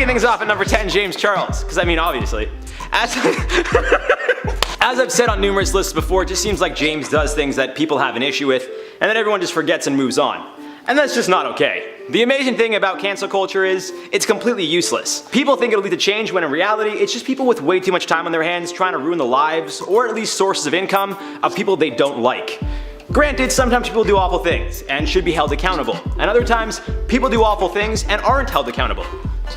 Kicking things off at number 10, James Charles, because I mean obviously. As I've said on numerous lists before, it just seems like James does things that people have an issue with, and then everyone just forgets and moves on. And that's just not okay. The amazing thing about cancel culture is, it's completely useless. People think it'll lead to change when in reality, it's just people with way too much time on their hands trying to ruin the lives, or at least sources of income, of people they don't like. Granted, sometimes people do awful things, and should be held accountable. And other times, people do awful things and aren't held accountable.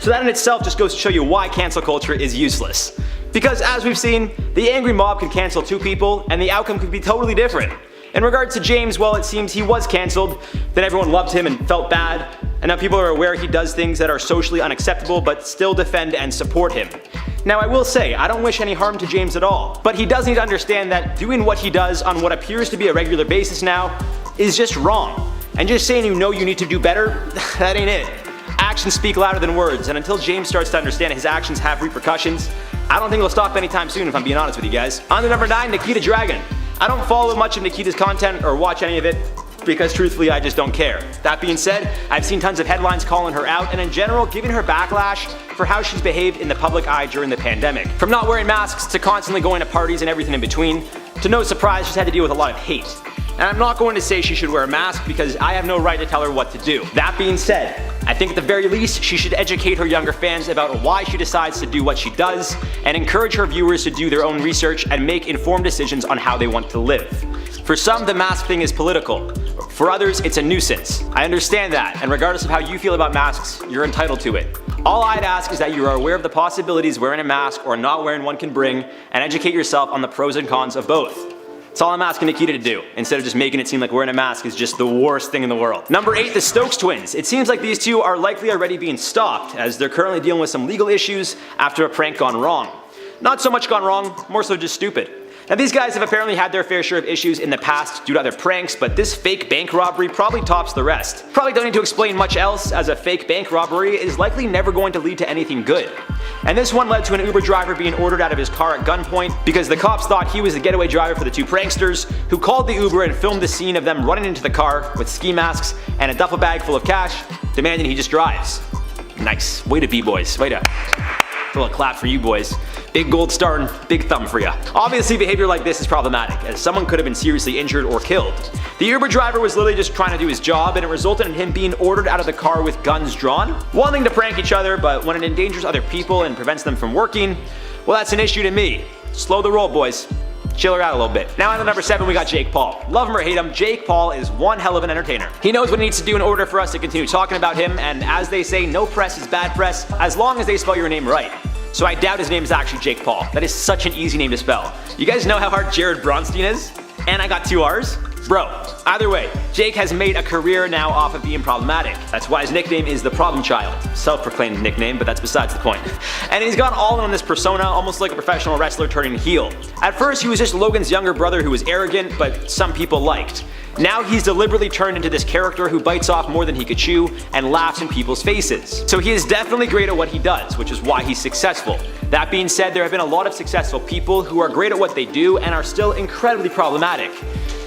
So that in itself just goes to show you why cancel culture is useless. Because as we've seen, the angry mob can cancel two people, and the outcome could be totally different. In regards to James, well, it seems he was cancelled, then everyone loved him and felt bad, and now people are aware he does things that are socially unacceptable but still defend and support him. Now I will say, I don't wish any harm to James at all, but he does need to understand that doing what he does on what appears to be a regular basis now is just wrong. And just saying you know you need to do better, that ain't it. Actions speak louder than words, and until James starts to understand his actions have repercussions, I don't think it'll stop anytime soon if I'm being honest with you guys. On to number 9, Nikita Dragon. I don't follow much of Nikita's content or watch any of it because truthfully I just don't care. That being said, I've seen tons of headlines calling her out and in general giving her backlash for how she's behaved in the public eye during the pandemic. From not wearing masks to constantly going to parties and everything in between, to no surprise she's had to deal with a lot of hate. And I'm not going to say she should wear a mask because I have no right to tell her what to do. That being said, I think at the very least she should educate her younger fans about why she decides to do what she does and encourage her viewers to do their own research and make informed decisions on how they want to live. For some, the mask thing is political. For others, it's a nuisance. I understand that, and regardless of how you feel about masks, you're entitled to it. All I'd ask is that you are aware of the possibilities wearing a mask or not wearing one can bring, and educate yourself on the pros and cons of both. That's all I'm asking Nikita to do, instead of just making it seem like wearing a mask is just the worst thing in the world. Number 8, the Stokes twins. It seems like these two are likely already being stopped, as they're currently dealing with some legal issues after a prank gone wrong. Not so much gone wrong, more so just stupid. Now these guys have apparently had their fair share of issues in the past due to other pranks, but this fake bank robbery probably tops the rest. Probably don't need to explain much else, as a fake bank robbery is likely never going to lead to anything good. And this one led to an Uber driver being ordered out of his car at gunpoint because the cops thought he was the getaway driver for the two pranksters, who called the Uber and filmed the scene of them running into the car with ski masks and a duffel bag full of cash, demanding he just drives. Nice. Way to be, boys. Way to... A little clap for you boys. Big gold star and big thumb for you. Obviously behavior like this is problematic, as someone could have been seriously injured or killed. The Uber driver was literally just trying to do his job, and it resulted in him being ordered out of the car with guns drawn, wanting to prank each other, but when it endangers other people and prevents them from working, well, that's an issue to me. Slow the roll, boys. Chill her out a little bit. Now on number 7 we got Jake Paul. Love him or hate him, Jake Paul is one hell of an entertainer. He knows what he needs to do in order for us to continue talking about him, and as they say, no press is bad press, as long as they spell your name right. So I doubt his name is actually Jake Paul. That is such an easy name to spell. You guys know how hard Jared Bronstein is? And I got 2 R's? Bro, either way, Jake has made a career now off of being problematic. That's why his nickname is the Problem Child. Self-proclaimed nickname, but that's besides the point. And he's gone all in on this persona, almost like a professional wrestler turning heel. At first, he was just Logan's younger brother who was arrogant, but some people liked. Now he's deliberately turned into this character who bites off more than he could chew and laughs in people's faces. So he is definitely great at what he does, which is why he's successful. That being said, there have been a lot of successful people who are great at what they do and are still incredibly problematic.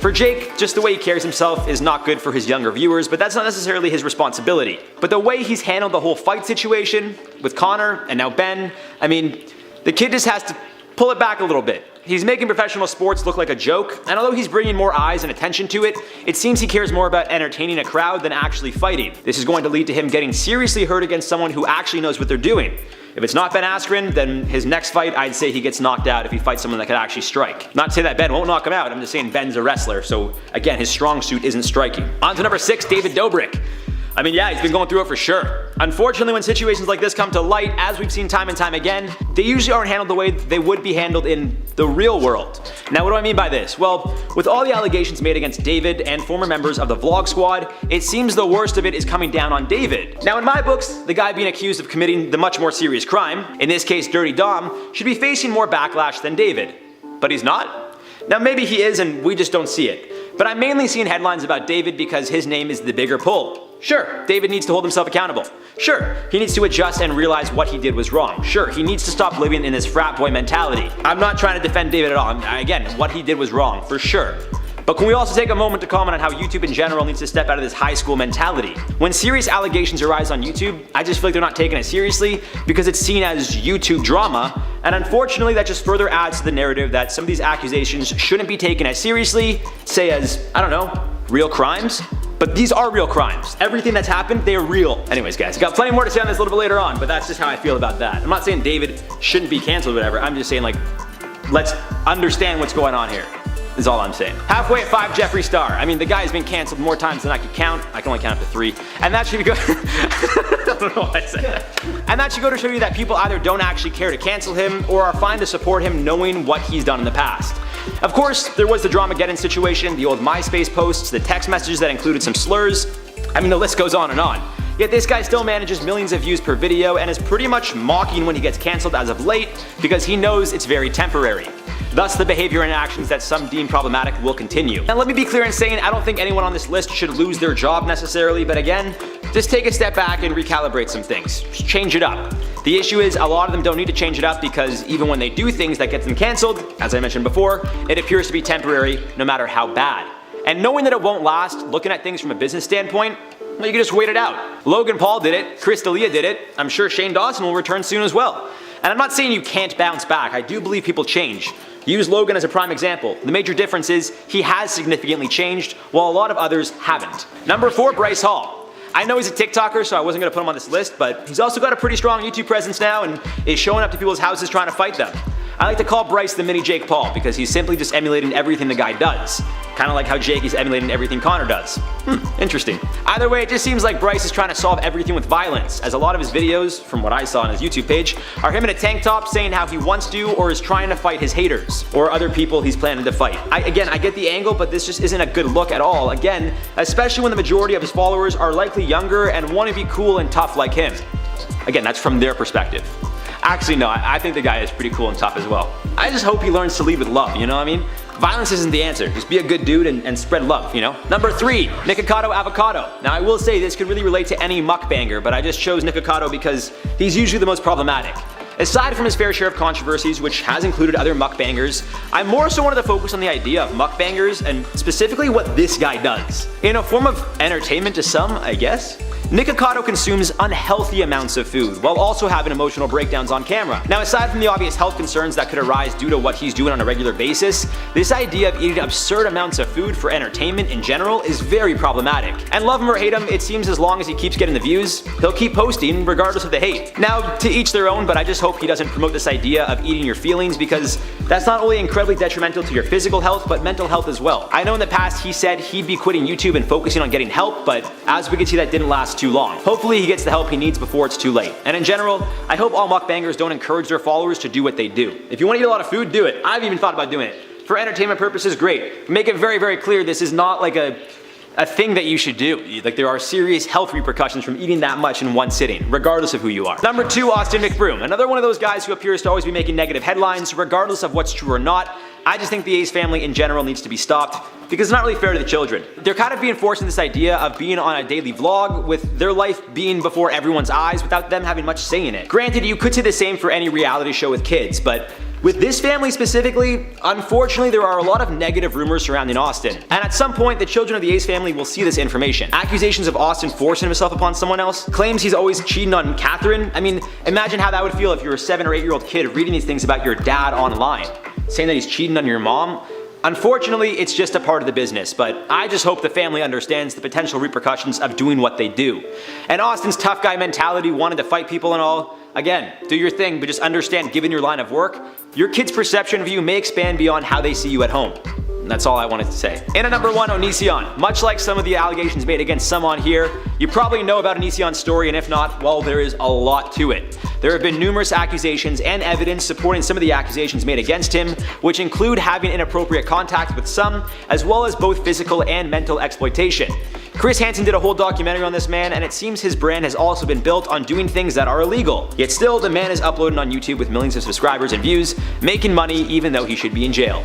For Jake, just the way he carries himself is not good for his younger viewers, but that's not necessarily his responsibility. But the way he's handled the whole fight situation with Connor and now Ben, I mean, the kid just has to pull it back a little bit. He's making professional sports look like a joke, and although he's bringing more eyes and attention to it, it seems he cares more about entertaining a crowd than actually fighting. This is going to lead to him getting seriously hurt against someone who actually knows what they're doing. If it's not Ben Askren, then his next fight, I'd say he gets knocked out if he fights someone that could actually strike. Not to say that Ben won't knock him out, I'm just saying Ben's a wrestler, so again, his strong suit isn't striking. On to number 6, David Dobrik. I mean, yeah, he's been going through it for sure. Unfortunately, when situations like this come to light, as we've seen time and time again, they usually aren't handled the way they would be handled in the real world. Now, what do I mean by this? Well, with all the allegations made against David and former members of the Vlog Squad, it seems the worst of it is coming down on David. Now, in my books, the guy being accused of committing the much more serious crime, in this case Dirty Dom, should be facing more backlash than David. But he's not? Now, maybe he is and we just don't see it. But I'm mainly seeing headlines about David because his name is the bigger pull. Sure, David needs to hold himself accountable. Sure, he needs to adjust and realize what he did was wrong. Sure, he needs to stop living in this frat boy mentality. I'm not trying to defend David at all. Again, what he did was wrong, for sure. But can we also take a moment to comment on how YouTube in general needs to step out of this high school mentality? When serious allegations arise on YouTube, I just feel like they're not taken as seriously because it's seen as YouTube drama, and unfortunately that just further adds to the narrative that some of these accusations shouldn't be taken as seriously, say as, I don't know, real crimes. But these are real crimes. Everything that's happened, they are real. Anyways guys, got plenty more to say on this a little bit later on, but that's just how I feel about that. I'm not saying David shouldn't be canceled or whatever, I'm just saying like, let's understand what's going on here, is all I'm saying. Halfway at 5 Jeffree Star. I mean, the guy's been canceled more times than I could count. I can only count up to 3. And that should go I don't know why I said that. And that should go to show you that people either don't actually care to cancel him or are fine to support him knowing what he's done in the past. Of course, there was the Dramageddon situation, the old MySpace posts, the text messages that included some slurs. I mean, the list goes on and on. Yet this guy still manages millions of views per video and is pretty much mocking when he gets cancelled as of late because he knows it's very temporary. Thus, the behavior and actions that some deem problematic will continue. And let me be clear in saying I don't think anyone on this list should lose their job necessarily, but again, just take a step back and recalibrate some things. Just change it up. The issue is a lot of them don't need to change it up because even when they do things that get them cancelled, as I mentioned before, it appears to be temporary no matter how bad. And knowing that it won't last, looking at things from a business standpoint, well, you can just wait it out. Logan Paul did it, Chris D'Elia did it, I'm sure Shane Dawson will return soon as well. And I'm not saying you can't bounce back, I do believe people change. Use Logan as a prime example. The major difference is he has significantly changed while a lot of others haven't. Number 4, Bryce Hall. I know he's a TikToker, so I wasn't going to put him on this list, but he's also got a pretty strong YouTube presence now and is showing up to people's houses trying to fight them. I like to call Bryce the mini Jake Paul because he's simply just emulating everything the guy does. Kind of like how Jake is emulating everything Connor does. Interesting. Either way, it just seems like Bryce is trying to solve everything with violence, as a lot of his videos, from what I saw on his YouTube page, are him in a tank top saying how he wants to or is trying to fight his haters, or other people he's planning to fight. I get the angle, but this just isn't a good look at all. Again, especially when the majority of his followers are likely younger and want to be cool and tough like him. Again, that's from their perspective. Actually, no, I think the guy is pretty cool and tough as well. I just hope he learns to lead with love, you know what I mean? Violence isn't the answer, just be a good dude and spread love, you know? Number 3, Nikocado Avocado. Now I will say this could really relate to any mukbanger, but I just chose Nikocado because he's usually the most problematic. Aside from his fair share of controversies, which has included other mukbangers, I more so wanted to focus on the idea of mukbangers and specifically what this guy does. In a form of entertainment to some, I guess? Nikocado consumes unhealthy amounts of food, while also having emotional breakdowns on camera. Now aside from the obvious health concerns that could arise due to what he's doing on a regular basis, this idea of eating absurd amounts of food for entertainment in general is very problematic. And love him or hate him, it seems as long as he keeps getting the views, he'll keep posting regardless of the hate. Now, to each their own, but I just hope he doesn't promote this idea of eating your feelings because that's not only incredibly detrimental to your physical health, but mental health as well. I know in the past he said he'd be quitting YouTube and focusing on getting help, but as we can see that didn't last too long. Hopefully he gets the help he needs before it's too late. And in general, I hope all mukbangers don't encourage their followers to do what they do. If you want to eat a lot of food, do it. I've even thought about doing it. For entertainment purposes, great. Make it very, very clear this is not like a thing that you should do. Like there are serious health repercussions from eating that much in one sitting, regardless of who you are. Number 2, Austin McBroom. Another one of those guys who appears to always be making negative headlines, regardless of what's true or not. I just think the ACE family in general needs to be stopped because it's not really fair to the children. They're kind of being forced in this idea of being on a daily vlog with their life being before everyone's eyes without them having much say in it. Granted, you could say the same for any reality show with kids, but with this family specifically, unfortunately there are a lot of negative rumors surrounding Austin. And at some point, the children of the ACE family will see this information. Accusations of Austin forcing himself upon someone else, claims he's always cheating on Catherine. I mean, imagine how that would feel if you were a 7 or 8-year-old kid reading these things about your dad online, saying that he's cheating on your mom. Unfortunately, it's just a part of the business, but I just hope the family understands the potential repercussions of doing what they do. And Austin's tough guy mentality, wanting to fight people and all, again, do your thing, but just understand, given your line of work, your kids' perception of you may expand beyond how they see you at home. And that's all I wanted to say. And at number 1, Onision. Much like some of the allegations made against some on here, you probably know about Onision's story, and if not, well, there is a lot to it. There have been numerous accusations and evidence supporting some of the accusations made against him, which include having inappropriate contact with some, as well as both physical and mental exploitation. Chris Hansen did a whole documentary on this man, and it seems his brand has also been built on doing things that are illegal. Yet still, the man is uploading on YouTube with millions of subscribers and views, making money even though he should be in jail.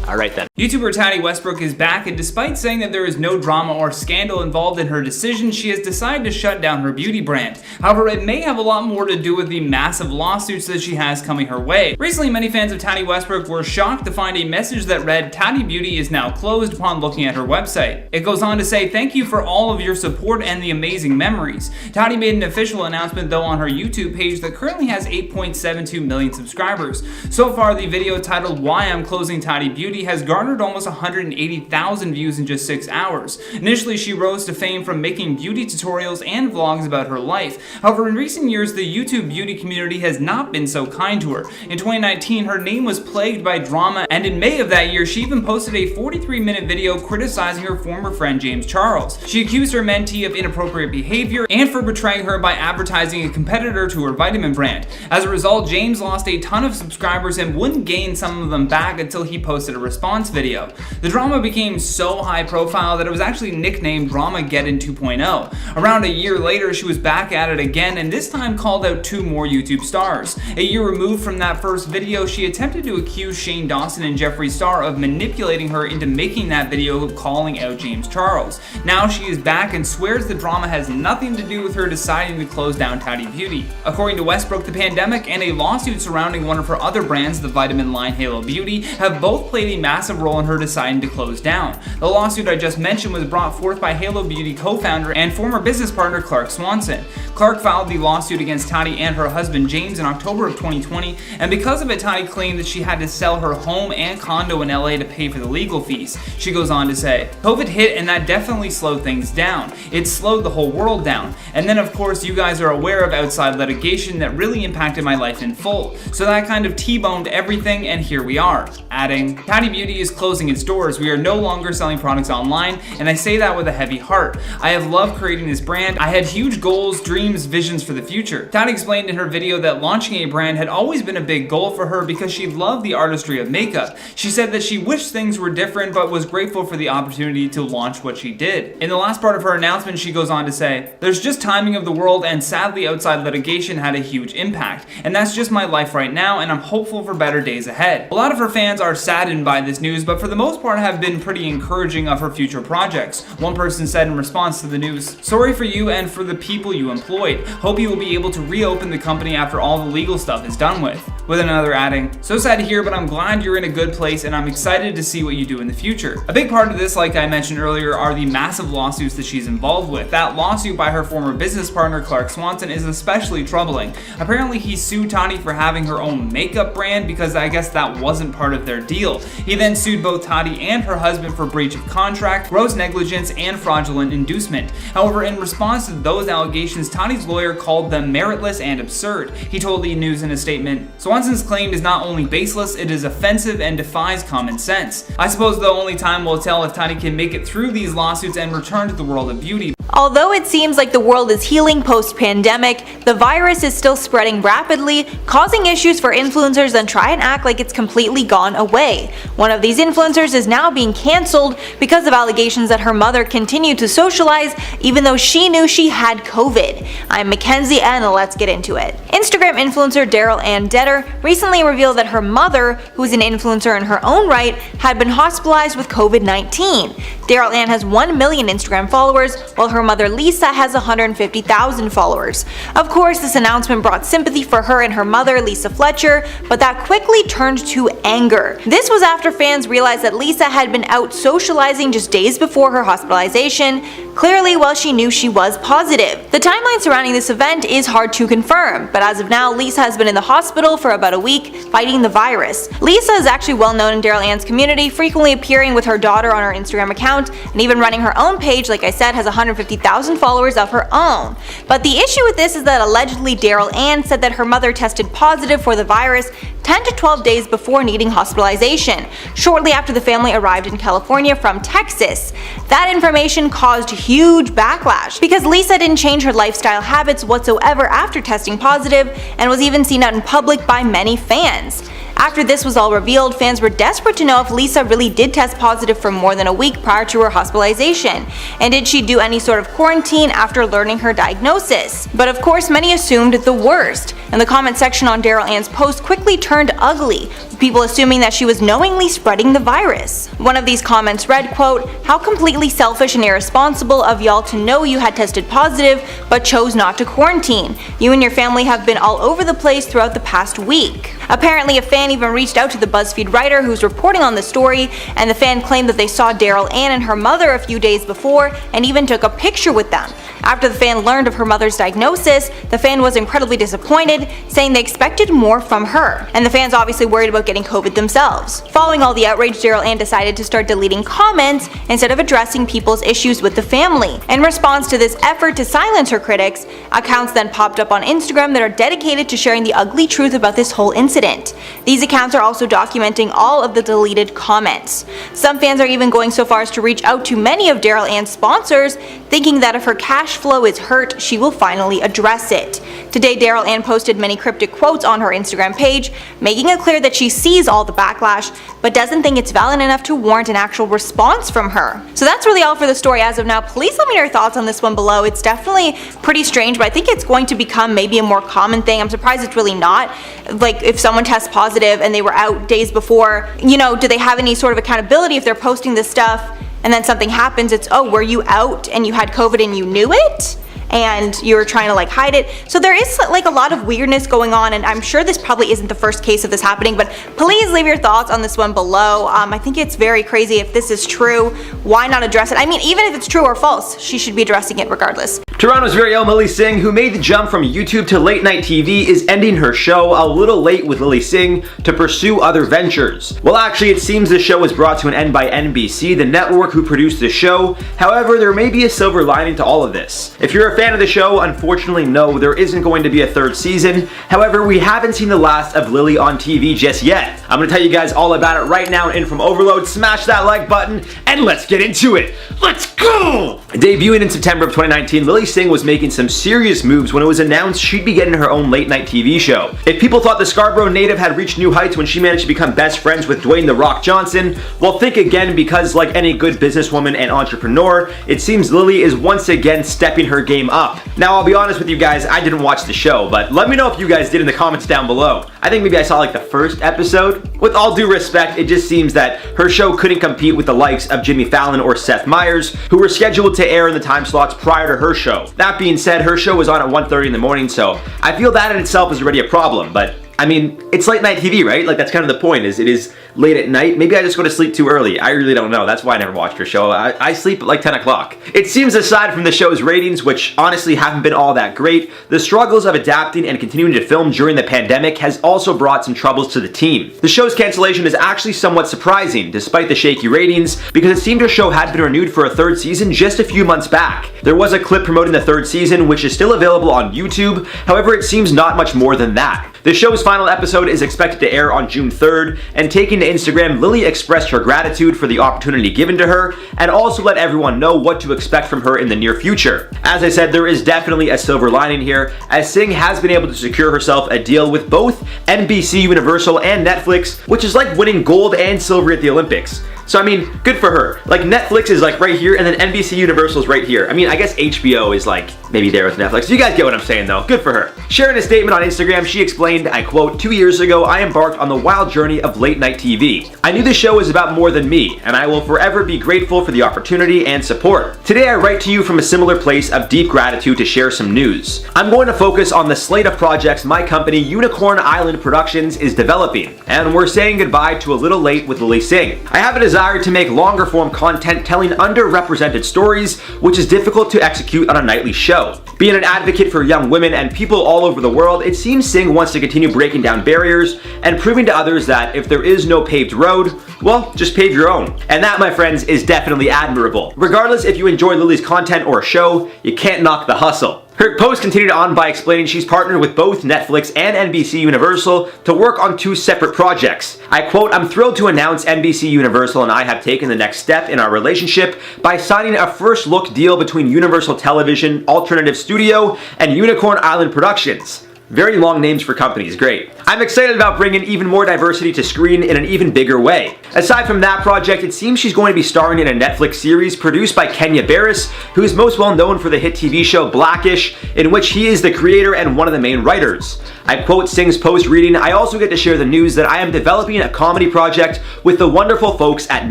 Alright then. YouTuber Tati Westbrook is back, and despite saying that there is no drama or scandal involved in her decision, she has decided to shut down her beauty brand. However, it may have a lot more to do with the massive lawsuits that she has coming her way. Recently, many fans of Tati Westbrook were shocked to find a message that read, "Tati Beauty is now closed," upon looking at her website. It goes on to say, "Thank you for all of your support and the amazing memories." Tati made an official announcement though on her YouTube page that currently has 8.72 million subscribers. So far, the video titled "Why I'm Closing Tati Beauty" has garnered almost 180,000 views in just 6 hours. Initially, she rose to fame from making beauty tutorials and vlogs about her life. However, in recent years, the YouTube beauty community has not been so kind to her. In 2019, her name was plagued by drama, and in May of that year, she even posted a 43-minute video criticizing her former friend James Charles. She accused her mentee of inappropriate behavior and for betraying her by advertising a competitor to her vitamin brand. As a result, James lost a ton of subscribers and wouldn't gain some of them back until he posted a response video. The drama became so high profile that it was actually nicknamed Dramageddon 2.0. Around a year later, she was back at it again, and this time called out 2 more YouTube stars. A year removed from that first video, she attempted to accuse Shane Dawson and Jeffree Star of manipulating her into making that video calling out James Charles. Now she is back and swears the drama has nothing to do with her deciding to close down Tati Beauty. According to Westbrook, the pandemic and a lawsuit surrounding one of her other brands, the vitamin line Halo Beauty, have both played a massive role in her deciding to close down. The lawsuit I just mentioned was brought forth by Halo Beauty co-founder and former business partner Clark Swanson. Clark filed the lawsuit against Tati and her husband James in October of 2020, and because of it, Tati claimed that she had to sell her home and condo in LA to pay for the legal fees. She goes on to say, "COVID hit and that definitely slowed things down. It slowed the whole world down. And then of course you guys are aware of outside litigation that really impacted my life in full. So that kind of T-boned everything, and here we are." Adding, "Tati Beauty is closing its doors. We are no longer selling products online, and I say that with a heavy heart. I have loved creating this brand. I had huge goals, dreams, visions for the future." Tati explained in her video that launching a brand had always been a big goal for her because she loved the artistry of makeup. She said that she wished things were different but was grateful for the opportunity to launch what she did. In the last part of her announcement, she goes on to say, "There's just timing of the world, and sadly outside litigation had a huge impact. And that's just my life right now, and I'm hopeful for better days ahead." A lot of her fans are saddened by this news, but for the most part have been pretty encouraging of her future projects. One person said in response to the news, "Sorry for you and for the people you employed. Hope you will be able to reopen the company after all the legal stuff is done with." With another adding, "So sad to hear, but I'm glad you're in a good place and I'm excited to see what you do in the future." A big part of this, like I mentioned earlier, are the massive lawsuits that she's involved with. That lawsuit by her former business partner Clark Swanson is especially troubling. Apparently he sued Tati for having her own makeup brand because I guess that wasn't part of their deal. He then sued both Tati and her husband for breach of contract, gross negligence, and fraudulent inducement. However, in response to those allegations, Tati's lawyer called them meritless and absurd. He told E! News in a statement, "Swanson's claim is not only baseless, it is offensive and defies common sense. I suppose the only time will tell if Tati can make it through these lawsuits and return to the world of beauty." Although it seems like the world is healing post-pandemic, the virus is still spreading rapidly, causing issues for influencers that try and act like it's completely gone away. One of these influencers is now being cancelled because of allegations that her mother continued to socialize even though she knew she had COVID. I'm Mackenzie and let's get into it. Instagram influencer Daryl Ann Detter recently revealed that her mother, who is an influencer in her own right, had been hospitalized with COVID-19. Daryl Ann has 1 million Instagram followers, while her mother Lisa has 150,000 followers. Of course, this announcement brought sympathy for her and her mother, Lisa Fletcher, but that quickly turned to anger. This was after fans realized that Lisa had been out socializing just days before her hospitalization, clearly while she knew she was positive. The timeline surrounding this event is hard to confirm, but as of now, Lisa has been in the hospital for about a week fighting the virus. Lisa is actually well known in Daryl Ann's community, frequently appearing with her daughter on her Instagram account, and even running her own page, like I said, has 150,000 followers of her own. But the issue with this is that allegedly Daryl Ann said that her mother tested positive for the virus 10 to 12 days before needing hospitalization, shortly after the family arrived in California from Texas. That information caused huge backlash because Lisa didn't change her lifestyle habits whatsoever after testing positive and was even seen out in public by many fans. After this was all revealed, fans were desperate to know if Lisa really did test positive for more than a week prior to her hospitalization, and did she do any sort of quarantine after learning her diagnosis. But of course, many assumed the worst, and the comment section on Daryl Ann's post quickly turned ugly, with people assuming that she was knowingly spreading the virus. One of these comments read, quote, "How completely selfish and irresponsible of y'all to know you had tested positive but chose not to quarantine. You and your family have been all over the place throughout the past week." Apparently, a fan even reached out to the BuzzFeed writer who's reporting on the story, and the fan claimed that they saw Daryl Ann and her mother a few days before and even took a picture with them. After the fan learned of her mother's diagnosis, the fan was incredibly disappointed, saying they expected more from her. And the fans obviously worried about getting COVID themselves. Following all the outrage, Daryl Ann decided to start deleting comments instead of addressing people's issues with the family. In response to this effort to silence her critics, accounts then popped up on Instagram that are dedicated to sharing the ugly truth about this whole incident. These accounts are also documenting all of the deleted comments. Some fans are even going so far as to reach out to many of Daryl Ann's sponsors, thinking that if her cash flow is hurt, she will finally address it. Today, Daryl Ann posted many cryptic quotes on her Instagram page, making it clear that she sees all the backlash, but doesn't think it's valid enough to warrant an actual response from her. So that's really all for the story as of now. Please let me know your thoughts on this one below. It's definitely pretty strange, but I think it's going to become maybe a more common thing. I'm surprised it's really not. Like, if someone tests positive and they were out days before, do they have any sort of accountability if they're posting this stuff and then something happens? It's, oh, were you out and you had COVID and you knew it? And you were trying to hide it. So there is a lot of weirdness going on, and I'm sure this probably isn't the first case of this happening, but please leave your thoughts on this one below. I think it's very crazy. If this is true, why not address it? I mean, even if it's true or false, she should be addressing it regardless. Toronto's very own Lilly Singh, who made the jump from YouTube to late night TV, is ending her show a little late with Lilly Singh to pursue other ventures. Well, actually, it seems the show was brought to an end by NBC, the network who produced the show. However, there may be a silver lining to all of this. If you're a fan of the show, unfortunately, no, there isn't going to be a third season. However, we haven't seen the last of Lilly on TV just yet. I'm going to tell you guys all about it right now in From Overload. Smash that like button and let's get into it. Let's go! Debuting in September of 2019, Lilly Singh was making some serious moves when it was announced she'd be getting her own late night TV show. If people thought the Scarborough native had reached new heights when she managed to become best friends with Dwayne "The Rock" Johnson, well, think again, because like any good businesswoman and entrepreneur, it seems Lilly is once again stepping her game up. Now, I'll be honest with you guys, I didn't watch the show, but let me know if you guys did in the comments down below. I think maybe I saw the first episode. With all due respect, it just seems that her show couldn't compete with the likes of Jimmy Fallon or Seth Meyers, who were scheduled to air in the time slots prior to her show. That being said, her show was on at 1:30 in the morning, so I feel that in itself is already a problem, but I mean, it's late night TV, right? That's kind of the point, is it is late at night. Maybe I just go to sleep too early. I really don't know. That's why I never watched her show. I sleep at 10 o'clock. It seems aside from the show's ratings, which honestly haven't been all that great, the struggles of adapting and continuing to film during the pandemic has also brought some troubles to the team. The show's cancellation is actually somewhat surprising, despite the shaky ratings, because it seemed her show had been renewed for a third season just a few months back. There was a clip promoting the third season, which is still available on YouTube. However, it seems not much more than that. The show's final episode is expected to air on June 3rd, and taking to Instagram, Lilly expressed her gratitude for the opportunity given to her, and also let everyone know what to expect from her in the near future. As I said, there is definitely a silver lining here, as Singh has been able to secure herself a deal with both NBC Universal and Netflix, which is like winning gold and silver at the Olympics. So I mean, good for her. Netflix is right here, and then NBC Universal is right here. I mean, I guess HBO is maybe there with Netflix. You guys get what I'm saying though. Good for her. Sharing a statement on Instagram, she explained, I quote, "2 years ago, I embarked on the wild journey of late night TV. I knew the show was about more than me, and I will forever be grateful for the opportunity and support. Today I write to you from a similar place of deep gratitude to share some news. I'm going to focus on the slate of projects my company Unicorn Island Productions is developing, and we're saying goodbye to a little late with Lilly Singh. I have a desire to make longer form content telling underrepresented stories, which is difficult to execute on a nightly show. Being an advocate for young women and people all over the world, it seems Singh wants to continue breaking down barriers and proving to others that if there is no paved road, well, just pave your own. And that, my friends, is definitely admirable. Regardless if you enjoy Lilly's content or show, you can't knock the hustle." Her post continued on by explaining she's partnered with both Netflix and NBC Universal to work on 2 separate projects. I quote, "I'm thrilled to announce NBC Universal and I have taken the next step in our relationship by signing a first look deal between Universal Television Alternative Studio and Unicorn Island Productions." Very long names for companies, great. I'm excited about bringing even more diversity to screen in an even bigger way. Aside from that project, it seems she's going to be starring in a Netflix series produced by Kenya Barris, who is most well known for the hit TV show Blackish, in which he is the creator and one of the main writers. I quote Singh's post reading, "I also get to share the news that I am developing a comedy project with the wonderful folks at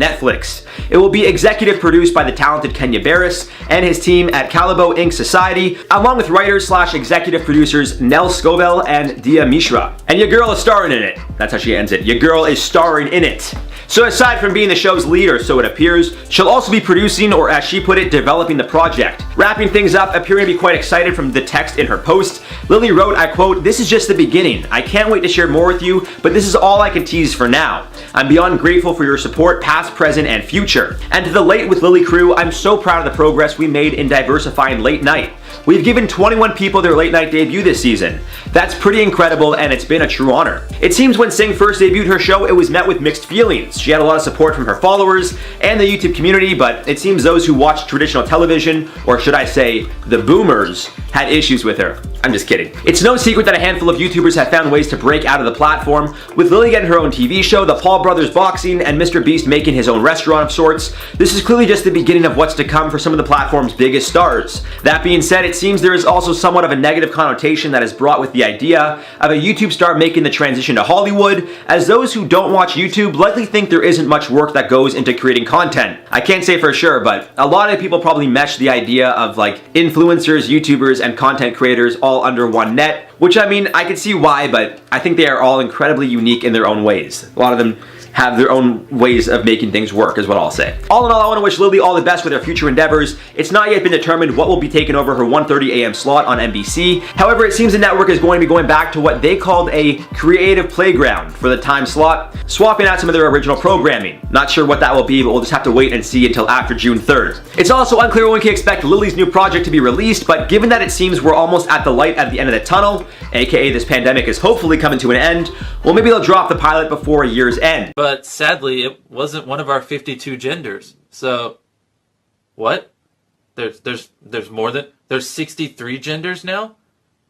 Netflix. It will be executive produced by the talented Kenya Barris and his team at Calabo Inc. Society, along with writers/executive producers Nell Scovell and Dia Mishra. And your girl is starring in it." That's how she ends it. Your girl is starring in it. So aside from being the show's lead, or so it appears, she'll also be producing, or as she put it, developing the project. Wrapping things up, appearing to be quite excited from the text in her post, Lilly wrote, I quote, "This is just the beginning. I can't wait to share more with you, but this is all I can tease for now. I'm beyond grateful for your support, past, present, and future. And to the Late with Lilly crew, I'm so proud of the progress we made in diversifying late night. We've given 21 people their late night debut this season. That's pretty incredible, and it's been a true honor." It seems when Singh first debuted her show, it was met with mixed feelings. She had a lot of support from her followers and the YouTube community, but it seems those who watch traditional television, or should I say, the boomers, had issues with her. I'm just kidding. It's no secret that a handful of YouTubers have found ways to break out of the platform, with Lilly getting her own TV show, the Paul Brothers Boxing, and MrBeast making his own restaurant of sorts. This is clearly just the beginning of what's to come for some of the platform's biggest stars. That being said, it seems there is also somewhat of a negative connotation that is brought with the idea of a YouTube star making the transition to Hollywood, as those who don't watch YouTube likely think there isn't much work that goes into creating content. I can't say for sure, but a lot of people probably mesh the idea of like influencers, YouTubers, and content creators all under one net, which I mean, I could see why, but I think they are all incredibly unique in their own ways. A lot of them have their own ways of making things work, is what I'll say. All in all, I want to wish Lilly all the best with her future endeavors. It's not yet been determined what will be taking over her 1:30 a.m. slot on NBC. However, it seems the network is going to be going back to what they called a creative playground for the time slot, swapping out some of their original programming. Not sure what that will be, but we'll just have to wait and see until after June 3rd. It's also unclear when we can expect Lilly's new project to be released, but given that it seems we're almost at the light at the end of the tunnel, aka this pandemic is hopefully coming to an end, well, maybe they'll drop the pilot before a year's end. But sadly, it wasn't one of our 52 genders. So, what? There's more than, there's 63 genders now?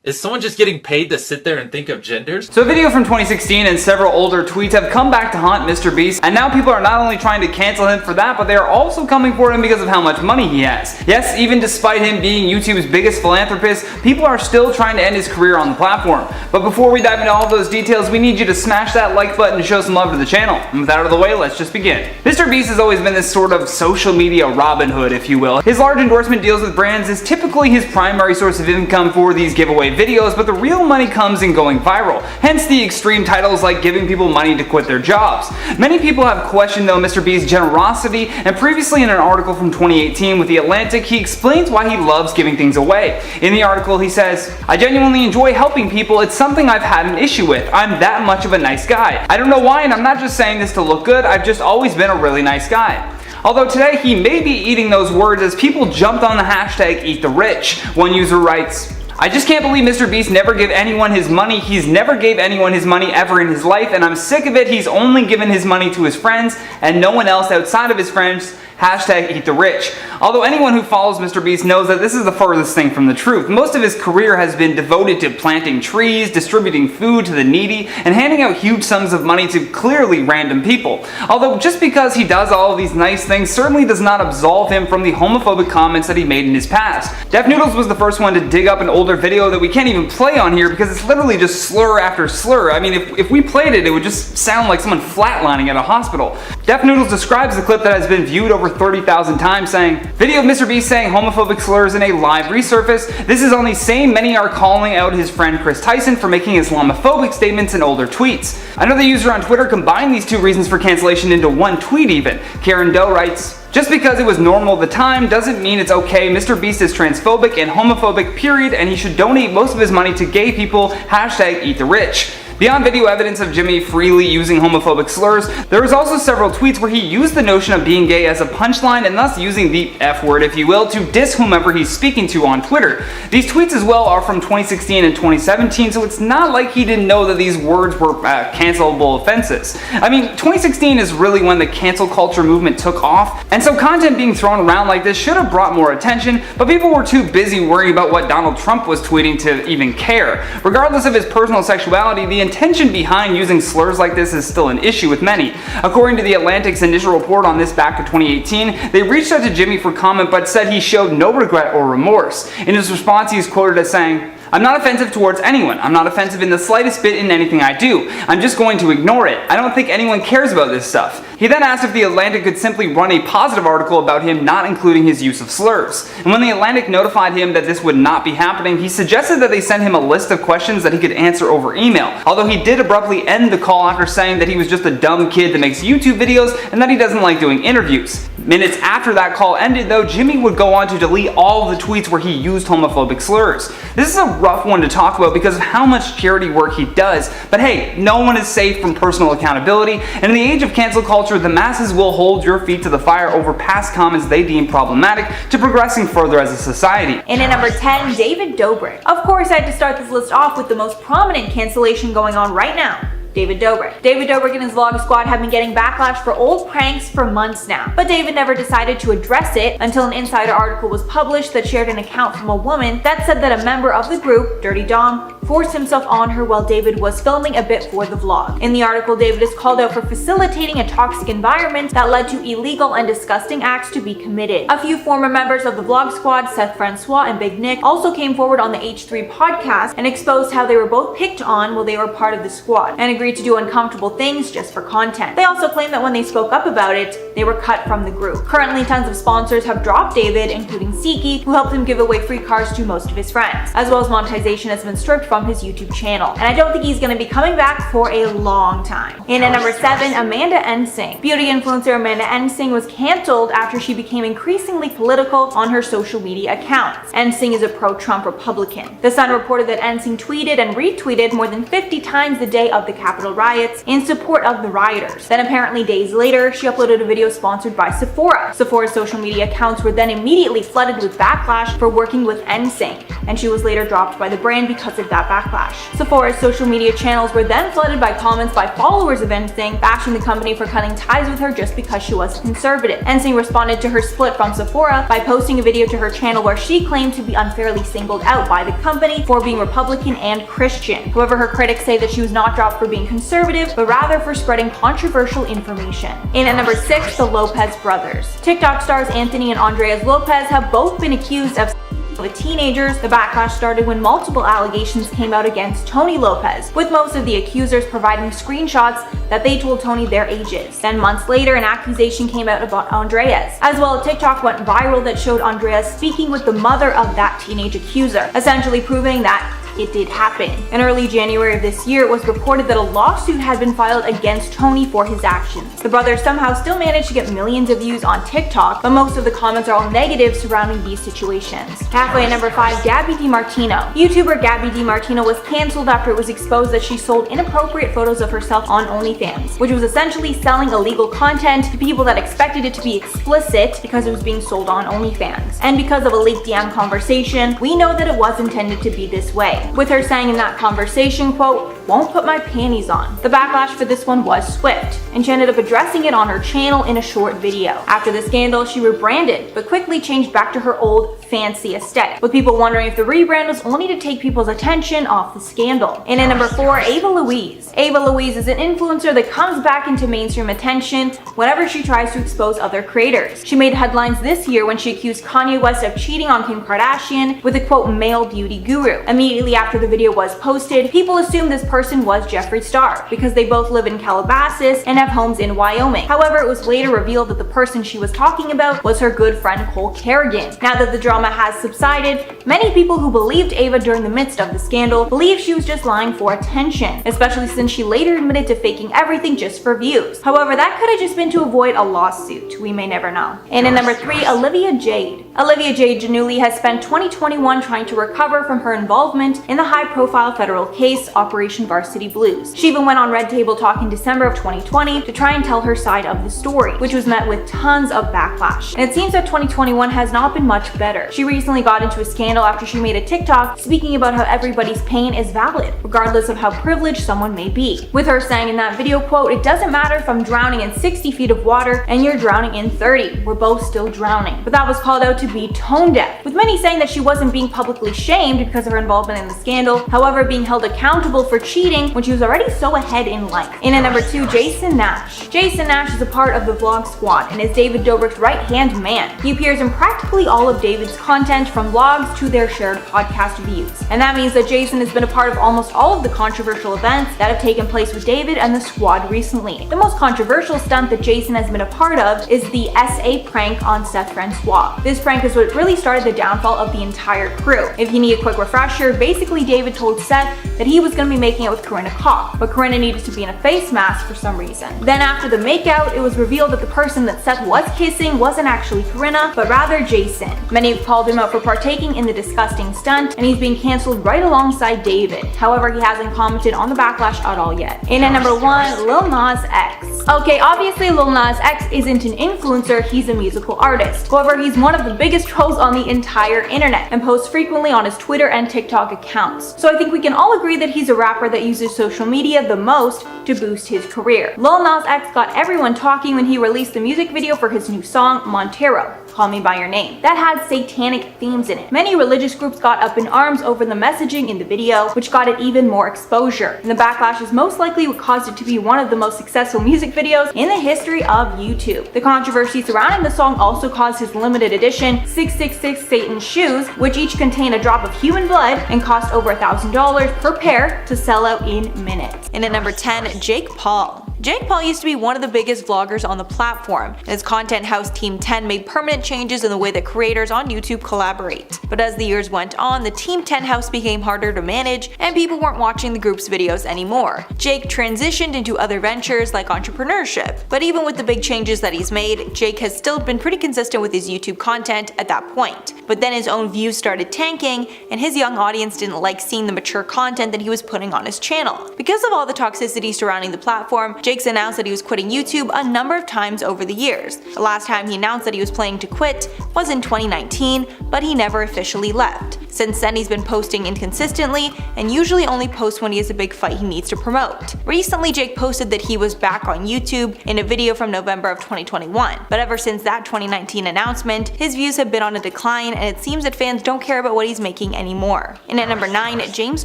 Is someone just getting paid to sit there and think of genders? So a video from 2016 and several older tweets have come back to haunt MrBeast, and now people are not only trying to cancel him for that, but they are also coming for him because of how much money he has. Yes, even despite him being YouTube's biggest philanthropist, people are still trying to end his career on the platform. But before we dive into all of those details, we need you to smash that like button to show some love to the channel. And with that out of the way, let's just begin. MrBeast has always been this sort of social media Robin Hood, if you will. His large endorsement deals with brands is typically his primary source of income for these giveaway videos, but the real money comes in going viral, hence the extreme titles like giving people money to quit their jobs. Many people have questioned though MrBeast's generosity, and previously in an article from 2018 with The Atlantic, he explains why he loves giving things away. In the article he says, "I genuinely enjoy helping people. It's something I've had an issue with. I'm that much of a nice guy. I don't know why, and I'm not just saying this to look good, I've just always been a really nice guy." Although today he may be eating those words as people jumped on the hashtag #EatTheRich. One user writes, "I just can't believe MrBeast never gave anyone his money. He's never gave anyone his money ever in his life, and I'm sick of it. He's only given his money to his friends and no one else outside of his friends. #EatTheRich." Although anyone who follows MrBeast knows that this is the furthest thing from the truth. Most of his career has been devoted to planting trees, distributing food to the needy, and handing out huge sums of money to clearly random people. Although just because he does all of these nice things certainly does not absolve him from the homophobic comments that he made in his past. Def Noodles was the first one to dig up an older video that we can't even play on here because it's literally just slur after slur. I mean, if we played it, it would just sound like someone flatlining at a hospital. Def Noodles describes the clip that has been viewed over 30,000 times, saying, "Video of MrBeast saying homophobic slurs in a live resurface. This is on the same many are calling out his friend Chris Tyson for making Islamophobic statements in older tweets." Another user on Twitter combined these two reasons for cancellation into one tweet even. Karen Doe writes, "Just because it was normal at the time doesn't mean it's okay. MrBeast is transphobic and homophobic, period, and he should donate most of his money to gay people. #EatTheRich." Beyond video evidence of Jimmy freely using homophobic slurs, there was also several tweets where he used the notion of being gay as a punchline and thus using the F word, if you will, to diss whomever he's speaking to on Twitter. These tweets as well are from 2016 and 2017, so it's not like he didn't know that these words were cancelable offenses. I mean, 2016 is really when the cancel culture movement took off, and so content being thrown around like this should have brought more attention, but people were too busy worrying about what Donald Trump was tweeting to even care. Regardless of his personal sexuality, the intention behind using slurs like this is still an issue with many. According to The Atlantic's initial report on this back in 2018, they reached out to Jimmy for comment but said he showed no regret or remorse. In his response, he is quoted as saying, "I'm not offensive towards anyone. I'm not offensive in the slightest bit in anything I do. I'm just going to ignore it. I don't think anyone cares about this stuff." He then asked if The Atlantic could simply run a positive article about him not including his use of slurs. And when The Atlantic notified him that this would not be happening, he suggested that they send him a list of questions that he could answer over email. Although he did abruptly end the call after saying that he was just a dumb kid that makes YouTube videos and that he doesn't like doing interviews. Minutes after that call ended though, Jimmy would go on to delete all of the tweets where he used homophobic slurs. This is a rough one to talk about because of how much charity work he does, but hey, no one is safe from personal accountability, and in the age of cancel culture, the masses will hold your feet to the fire over past comments they deem problematic to progressing further as a society. And at number 10, David Dobrik. Of course, I had to start this list off with the most prominent cancellation going on right now. David Dobrik. David Dobrik and his vlog squad have been getting backlash for old pranks for months now, but David never decided to address it until an insider article was published that shared an account from a woman that said that a member of the group, Dirty Dom, forced himself on her while David was filming a bit for the vlog. In the article, David is called out for facilitating a toxic environment that led to illegal and disgusting acts to be committed. A few former members of the vlog squad, Seth Francois and Big Nick, also came forward on the H3 podcast and exposed how they were both picked on while they were part of the squad and agreed to do uncomfortable things just for content. They also claimed that when they spoke up about it, they were cut from the group. Currently, tons of sponsors have dropped David, including SeatGeek, who helped him give away free cars to most of his friends, as well as monetization has been stripped from his YouTube channel. And I don't think he's going to be coming back for a long time. And at number 7, Amanda Ensing. Beauty influencer Amanda Ensing was cancelled after she became increasingly political on her social media accounts. Ensing is a pro-Trump Republican. The Sun reported that Ensing tweeted and retweeted more than 50 times the day of the Capitol riots in support of the rioters. Then apparently days later, she uploaded a video sponsored by Sephora. Sephora's social media accounts were then immediately flooded with backlash for working with Ensing, and she was later dropped by the brand because of that backlash. Sephora's social media channels were then flooded by comments by followers of Ensing, bashing the company for cutting ties with her just because she was a conservative. Ensing responded to her split from Sephora by posting a video to her channel where she claimed to be unfairly singled out by the company for being Republican and Christian. However, her critics say that she was not dropped for being conservative, but rather for spreading controversial information. And at number 6, the Lopez brothers. TikTok stars Anthony and Andreas Lopez have both been accused of with teenagers. The backlash started when multiple allegations came out against Tony Lopez, with most of the accusers providing screenshots that they told Tony their ages. Then months later, an accusation came out about Andreas. As well, TikTok went viral that showed Andreas speaking with the mother of that teenage accuser, essentially proving that it did happen. In early January of this year, it was reported that a lawsuit had been filed against Tony for his actions. The brothers somehow still managed to get millions of views on TikTok, but most of the comments are all negative surrounding these situations. Halfway at number 5, Gabby DiMartino. YouTuber Gabby DiMartino was cancelled after it was exposed that she sold inappropriate photos of herself on OnlyFans, which was essentially selling illegal content to people that expected it to be explicit because it was being sold on OnlyFans. And because of a leaked DM conversation, we know that it was intended to be this way, with her saying in that conversation, quote, "Won't put my panties on." The backlash for this one was swift, and she ended up addressing it on her channel in a short video. After the scandal, she rebranded, but quickly changed back to her old fancy aesthetic, with people wondering if the rebrand was only to take people's attention off the scandal. And at number 4, Ava Louise. Ava Louise is an influencer that comes back into mainstream attention whenever she tries to expose other creators. She made headlines this year when she accused Kanye West of cheating on Kim Kardashian with a quote male beauty guru. Immediately after the video was posted, people assumed this person was Jeffree Star because they both live in Calabasas and have homes in Wyoming. However, it was later revealed that the person she was talking about was her good friend Cole Kerrigan. Now that the drama has subsided, many people who believed Ava during the midst of the scandal believe she was just lying for attention, especially since she later admitted to faking everything just for views. However, that could have just been to avoid a lawsuit. We may never know. And at number 3, Olivia Jade. Olivia Jade Giannulli has spent 2021 trying to recover from her involvement in the high-profile federal case, Operation Varsity Blues. She even went on Red Table Talk in December of 2020 to try and tell her side of the story, which was met with tons of backlash. And it seems that 2021 has not been much better. She recently got into a scandal after she made a TikTok speaking about how everybody's pain is valid, regardless of how privileged someone may be. With her saying in that video, quote, "It doesn't matter if I'm drowning in 60 feet of water and you're drowning in 30. We're both still drowning." But that was called out to be tone deaf, with many saying that she wasn't being publicly shamed because of her involvement in the the scandal, however being held accountable for cheating when she was already so ahead in life. In at number 2, Jason Nash. Jason Nash is a part of the Vlog Squad and is David Dobrik's right-hand man. He appears in practically all of David's content, from vlogs to their shared podcast views. And that means that Jason has been a part of almost all of the controversial events that have taken place with David and the squad recently. The most controversial stunt that Jason has been a part of is the SA prank on Seth Francois. This prank is what really started the downfall of the entire crew. If you need a quick refresher, basically David told Seth that he was going to be making it with Corinna Koch, but Corinna needed to be in a face mask for some reason. Then after the makeout, it was revealed that the person that Seth was kissing wasn't actually Corinna, but rather Jason. Many have called him out for partaking in the disgusting stunt, and he's being cancelled right alongside David. However, he hasn't commented on the backlash at all yet. In at number 1, Lil Nas X. Okay, obviously Lil Nas X isn't an influencer, he's a musical artist. However, he's one of the biggest trolls on the entire internet and posts frequently on his Twitter and TikTok accounts. So I think we can all agree that he's a rapper that uses social media the most to boost his career. Lil Nas X got everyone talking when he released the music video for his new song, Montero, Call Me By Your Name, that had satanic themes in it. Many religious groups got up in arms over the messaging in the video, which got it even more exposure. And the backlash is most likely what caused it to be one of the most successful music videos in the history of YouTube. The controversy surrounding the song also caused his limited edition 666 Satan shoes, which each contain a drop of human blood and cost over $1,000 per pair, to sell out in minutes. And at number 10, Jake Paul. Jake Paul used to be one of the biggest vloggers on the platform, and his content house Team 10 made permanent changes in the way that creators on YouTube collaborate. But as the years went on, the Team 10 house became harder to manage, and people weren't watching the group's videos anymore. Jake transitioned into other ventures like entrepreneurship, but even with the big changes that he's made, Jake has still been pretty consistent with his YouTube content at that point. But then his own views started tanking, and his young audience didn't like seeing the mature content that he was putting on his channel. Because of all the toxicity surrounding the platform, Jake's announced that he was quitting YouTube a number of times over the years. The last time he announced that he was planning to quit was in 2019, but he never officially left. Since then, he's been posting inconsistently and usually only posts when he has a big fight he needs to promote. Recently, Jake posted that he was back on YouTube in a video from November of 2021. But ever since that 2019 announcement, his views have been on a decline, and it seems that fans don't care about what he's making anymore. And at number 9, James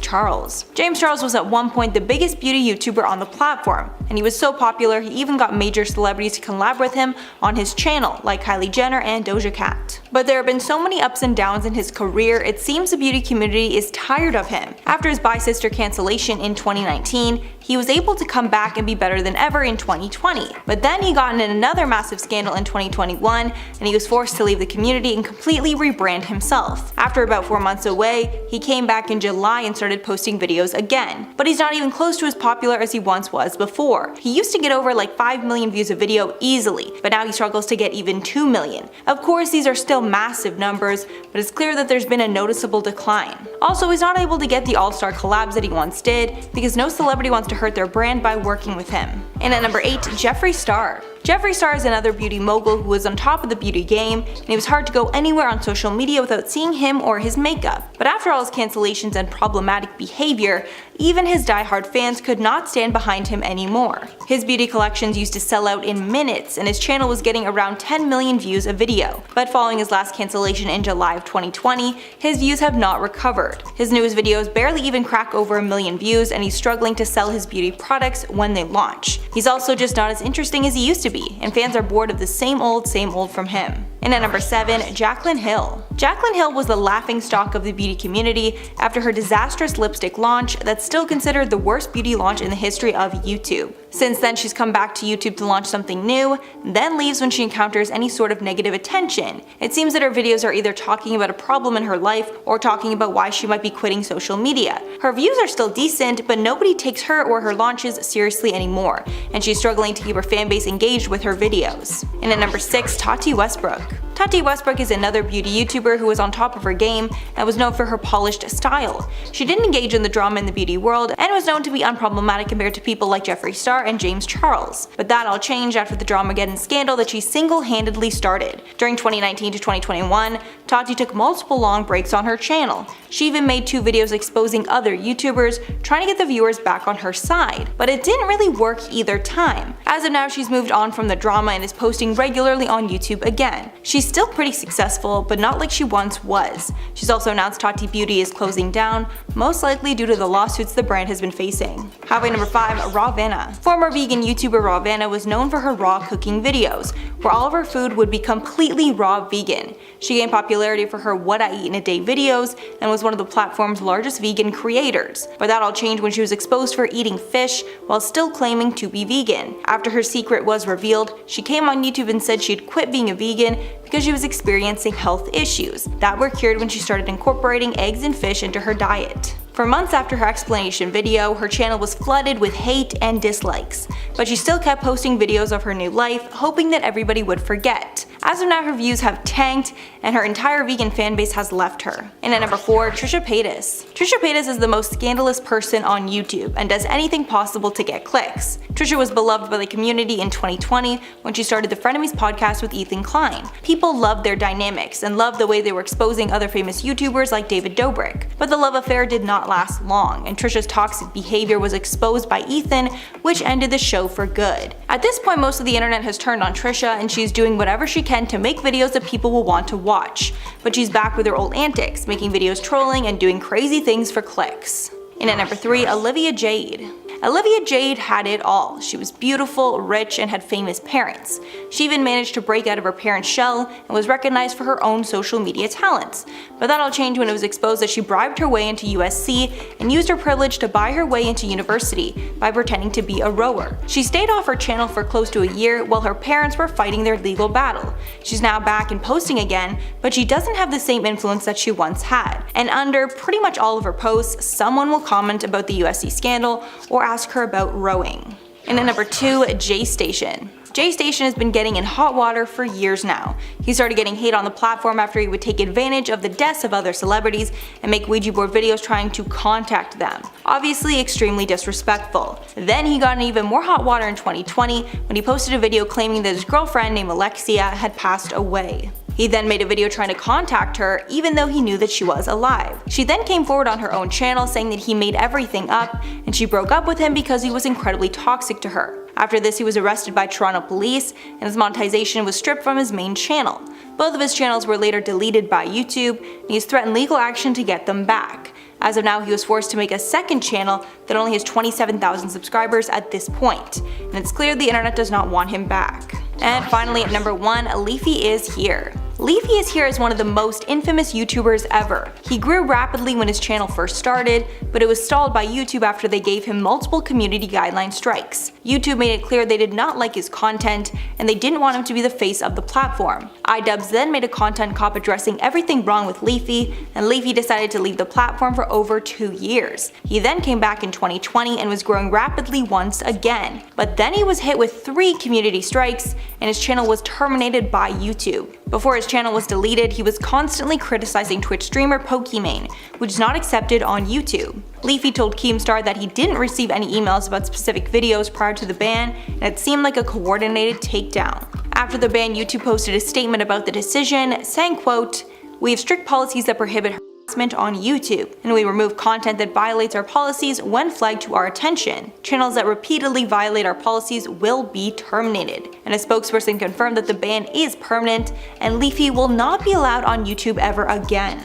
Charles. James Charles was at one point the biggest beauty YouTuber on the platform, and he was so popular he even got major celebrities to collab with him on his channel, like Kylie Jenner and Doja Cat. But there have been so many ups and downs in his career, it seems the beauty community is tired of him. After his Bye Sister cancellation in 2019, he was able to come back and be better than ever in 2020. But then he got in another massive scandal in 2021, and he was forced to leave the community and completely rebrand himself. After about 4 months away, he came back in July and started posting videos again. But he's not even close to as popular as he once was before. He used to get over like 5 million views a video easily, but now he struggles to get even 2 million. Of course, these are still massive numbers, but it's clear that there's been a noticeable decline. Also, he's not able to get the all-star collabs that he once did, because no celebrity wants to hurt their brand by working with him. And at number 8, Jeffree Star. Jeffree Star is another beauty mogul who was on top of the beauty game, and it was hard to go anywhere on social media without seeing him or his makeup. But after all his cancellations and problematic behavior, even his die-hard fans could not stand behind him anymore. His beauty collections used to sell out in minutes, and his channel was getting around 10 million views a video. But following his last cancellation in July of 2020, his views have not recovered. His newest videos barely even crack over 1 million views, and he's struggling to sell his beauty products when they launch. He's also just not as interesting as he used to be, and fans are bored of the same old from him. And at number 7, Jaclyn Hill. Jaclyn Hill was the laughingstock of the beauty community after her disastrous lipstick launch that's still considered the worst beauty launch in the history of YouTube. Since then, she's come back to YouTube to launch something new, then leaves when she encounters any sort of negative attention. It seems that her videos are either talking about a problem in her life or talking about why she might be quitting social media. Her views are still decent, but nobody takes her or her launches seriously anymore, and she's struggling to keep her fanbase engaged with her videos. And at number 6, Tati Westbrook. Tati Westbrook is another beauty YouTuber who was on top of her game and was known for her polished style. She didn't engage in the drama in the beauty world and was known to be unproblematic compared to people like Jeffree Star and James Charles. But that all changed after the Dramageddon scandal that she single-handedly started. During 2019 to 2021, Tati took multiple long breaks on her channel. She even made 2 videos exposing other YouTubers, trying to get the viewers back on her side. But it didn't really work either time. As of now, she's moved on from the drama and is posting regularly on YouTube again. She's She's still pretty successful, but not like she once was. She's also announced Tati Beauty is closing down, most likely due to the lawsuits the brand has been facing. Highway number 5, Rawvanna. Former vegan YouTuber Rawvanna was known for her raw cooking videos, where all of her food would be completely raw vegan. She gained popularity for her What I Eat in a Day videos and was one of the platform's largest vegan creators. But that all changed when she was exposed for eating fish while still claiming to be vegan. After her secret was revealed, she came on YouTube and said she'd quit being a vegan because she was experiencing health issues that were cured when she started incorporating eggs and fish into her diet. For months after her explanation video, her channel was flooded with hate and dislikes, but she still kept posting videos of her new life, hoping that everybody would forget. As of now, her views have tanked, and her entire vegan fanbase has left her. And at number 4, Trisha Paytas. Trisha Paytas is the most scandalous person on YouTube and does anything possible to get clicks. Trisha was beloved by the community in 2020 when she started the Frenemies podcast with Ethan Klein. People loved their dynamics and loved the way they were exposing other famous YouTubers like David Dobrik. But the love affair did not last long, and Trisha's toxic behavior was exposed by Ethan, which ended the show for good. At this point, most of the internet has turned on Trisha, and she's doing whatever she can to make videos that people will want to watch. But she's back with her old antics, making videos trolling and doing crazy things for clicks. And at number 3, Olivia Jade. Olivia Jade had it all. She was beautiful, rich, and had famous parents. She even managed to break out of her parents' shell and was recognized for her own social media talents. But that all changed when it was exposed that she bribed her way into USC and used her privilege to buy her way into university by pretending to be a rower. She stayed off her channel for close to a year while her parents were fighting their legal battle. She's now back and posting again, but she doesn't have the same influence that she once had. And under pretty much all of her posts, someone will comment about the USC scandal or ask her about rowing. And at number 2, Jay Station. Jay Station has been getting in hot water for years now. He started getting hate on the platform after he would take advantage of the deaths of other celebrities and make Ouija board videos trying to contact them. Obviously extremely disrespectful. Then he got in even more hot water in 2020 when he posted a video claiming that his girlfriend named Alexia had passed away. He then made a video trying to contact her even though he knew that she was alive. She then came forward on her own channel saying that he made everything up and she broke up with him because he was incredibly toxic to her. After this, he was arrested by Toronto police and his monetization was stripped from his main channel. Both of his channels were later deleted by YouTube and he's threatened legal action to get them back. As of now, he was forced to make a second channel that only has 27,000 subscribers at this point, and it's clear the internet does not want him back. And finally at number 1, Leafy is here. Leafy is here as one of the most infamous YouTubers ever. He grew rapidly when his channel first started, but it was stalled by YouTube after they gave him multiple community guideline strikes. YouTube made it clear they did not like his content, and they didn't want him to be the face of the platform. iDubbbz then made a content cop addressing everything wrong with Leafy, and Leafy decided to leave the platform for over 2 years. He then came back in 2020 and was growing rapidly once again. But then he was hit with 3 community strikes, and his channel was terminated by YouTube. Before his channel was deleted, he was constantly criticizing Twitch streamer Pokimane, which is not accepted on YouTube. Leafy told Keemstar that he didn't receive any emails about specific videos prior to the ban, and it seemed like a coordinated takedown. After the ban, YouTube posted a statement about the decision, saying, quote, "We have strict policies that prohibit harassment on YouTube, and we remove content that violates our policies when flagged to our attention. Channels that repeatedly violate our policies will be terminated." And a spokesperson confirmed that the ban is permanent and Leafy will not be allowed on YouTube ever again.